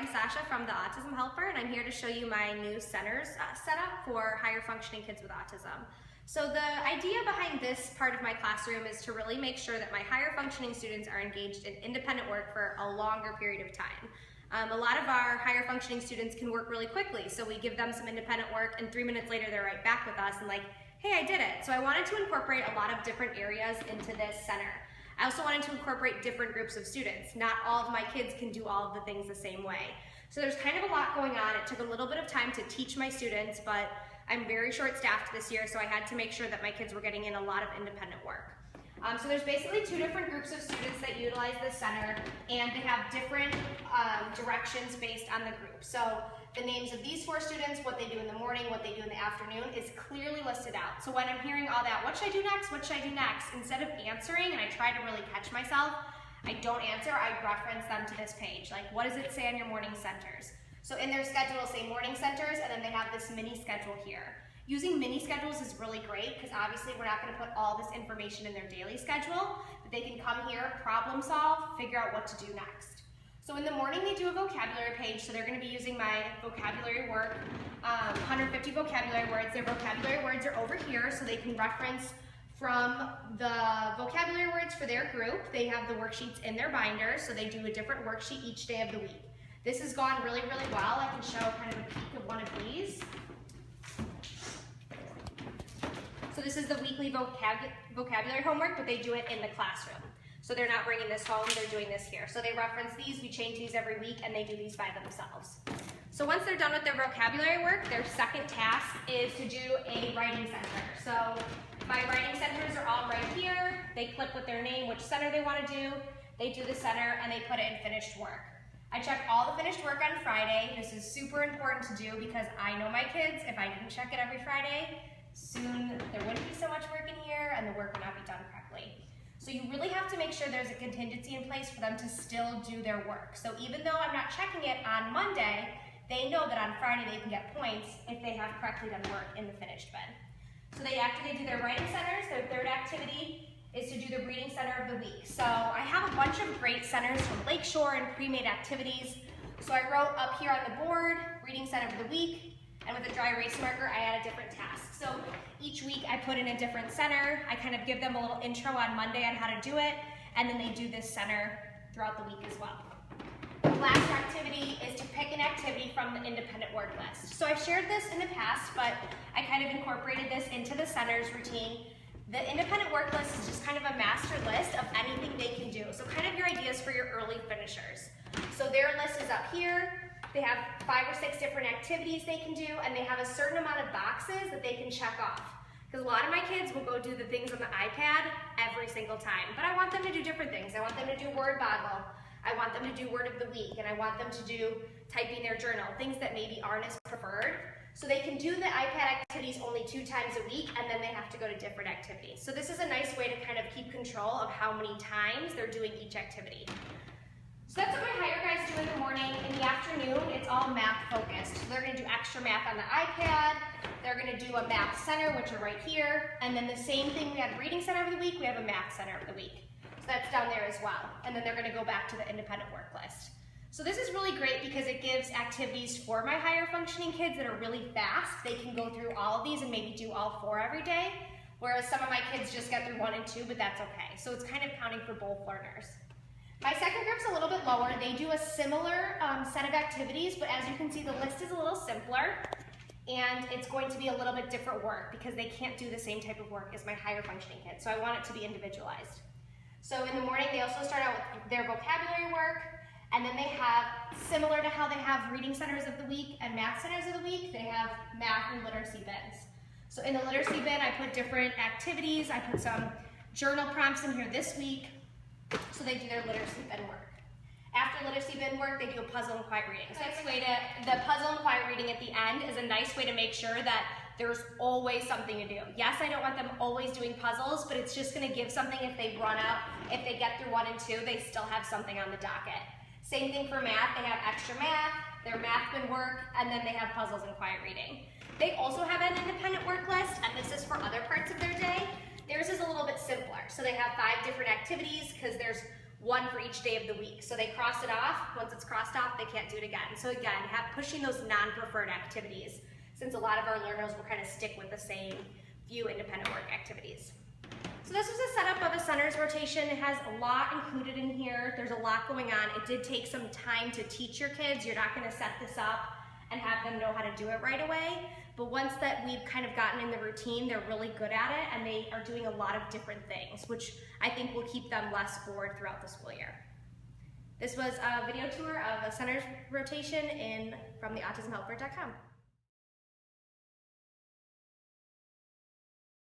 I'm Sasha from the Autism Helper, and I'm here to show you my new centers setup for higher functioning kids with autism. So the idea behind this part of my classroom is to really make sure that my higher functioning students are engaged in independent work for a longer period of time. A lot of our higher functioning students can work really quickly, so we give them some independent work and 3 minutes later they're right back with us and like, hey, I did it. So I wanted to incorporate a lot of different areas into this center. I also wanted to incorporate different groups of students. Not all of my kids can do all of the things the same way. So there's kind of a lot going on. It took a little bit of time to teach my students, but I'm very short-staffed this year, so I had to make sure that my kids were getting in a lot of independent work. So there's basically 2 different groups of students that utilize this center, and they have different directions based on the group. So the names of these 4 students, what they do in the morning, what they do in the afternoon is clearly listed out. So when I'm hearing all that, what should I do next, what should I do next? Instead of answering, and I try to really catch myself, I don't answer, I reference them to this page. Like, what does it say on your morning centers? So in their schedule, it'll say morning centers, and then they have this mini schedule here. Using mini schedules is really great because obviously we're not going to put all this information in their daily schedule, but they can come here, problem solve, figure out what to do next. So in the morning they do a vocabulary page, so they're going to be using my vocabulary work, 150 vocabulary words. Their vocabulary words are over here, so they can reference from the vocabulary words for their group. They have the worksheets in their binder, so they do a different worksheet each day of the week. This has gone really, really well. I can show kind of a peek of one of these. So this is the weekly vocabulary homework, but they do it in the classroom. So they're not bringing this home, they're doing this here. So they reference these, we change these every week, and they do these by themselves. So once they're done with their vocabulary work, their second task is to do a writing center. So my writing centers are all right here. They click with their name, which center they want to do. They do the center, and they put it in finished work. I check all the finished work on Friday. This is super important to do because I know my kids, if I didn't check it every Friday, soon there wouldn't be so much work in here and the work would not be done correctly. So you really have to make sure there's a contingency in place for them to still do their work. So even though I'm not checking it on Monday, they know that on Friday they can get points if they have correctly done work in the finished bin. So after they do their writing centers, their third activity is to do the reading center of the week. So I have a bunch of great centers from Lakeshore and pre-made activities. So I wrote up here on the board, reading center of the week, and with a dry erase marker, I add a different task. So each week I put in a different center. I kind of give them a little intro on Monday on how to do it, and then they do this center throughout the week as well. The last activity is to pick an activity from the independent word list. So I've shared this in the past, but I kind of incorporated this into the center's routine. The independent work list is just kind of a master list of anything they can do. So kind of your ideas for your early finishers. So their list is up here. They have 5 or 6 different activities they can do, and they have a certain amount of boxes that they can check off. Because a lot of my kids will go do the things on the iPad every single time, but I want them to do different things. I want them to do word bottle. I want them to do word of the week, and I want them to do typing their journal, things that maybe aren't as preferred. So they can do the iPad activities only 2 times a week, and then they have to go to different activities. So this is a nice way to kind of keep control of how many times they're doing each activity. So that's what my higher guys do in the morning. In the afternoon, it's all math focused. So they're going to do extra math on the iPad. They're going to do a math center, which are right here. And then the same thing, we had reading center of the week, we have a math center of the week. So that's down there as well. And then they're going to go back to the independent work list. So this is really great because it gives activities for my higher functioning kids that are really fast. They can go through all of these and maybe do all 4 every day, whereas some of my kids just get through 1 and 2, but that's okay. So it's kind of counting for both learners. My second group's a little bit lower. They do a similar set of activities, but as you can see, the list is a little simpler, and it's going to be a little bit different work because they can't do the same type of work as my higher functioning kids, so I want it to be individualized. So in the morning, they also start out with their vocabulary work, and then they have, similar to how they have reading centers of the week and math centers of the week, they have math and literacy bins. So in the literacy bin, I put different activities. I put some journal prompts in here this week. So they do their literacy bin work. After literacy bin work, they do a puzzle and quiet reading. So that's way to, the puzzle and quiet reading at the end is a nice way to make sure that there's always something to do. Yes, I don't want them always doing puzzles, but it's just going to give something if they run out. If they get through 1 and 2, they still have something on the docket. Same thing for math. They have extra math, their math bin work, and then they have puzzles and quiet reading. They also have an independent work list, and this is for other parts of their day. Theirs is a little bit simpler. So they have 5 different activities because there's one for each day of the week. So they cross it off. Once it's crossed off, they can't do it again. So again, pushing those non-preferred activities, since a lot of our learners will kind of stick with the same few independent work activities. So this was a setup of a centers rotation. It has a lot included in here. There's a lot going on. It did take some time to teach your kids. You're not going to set this up and have them know how to do it right away. But once that we've kind of gotten in the routine, they're really good at it, and they are doing a lot of different things, which I think will keep them less bored throughout the school year. This was a video tour of a centers rotation from the autismhelper.com.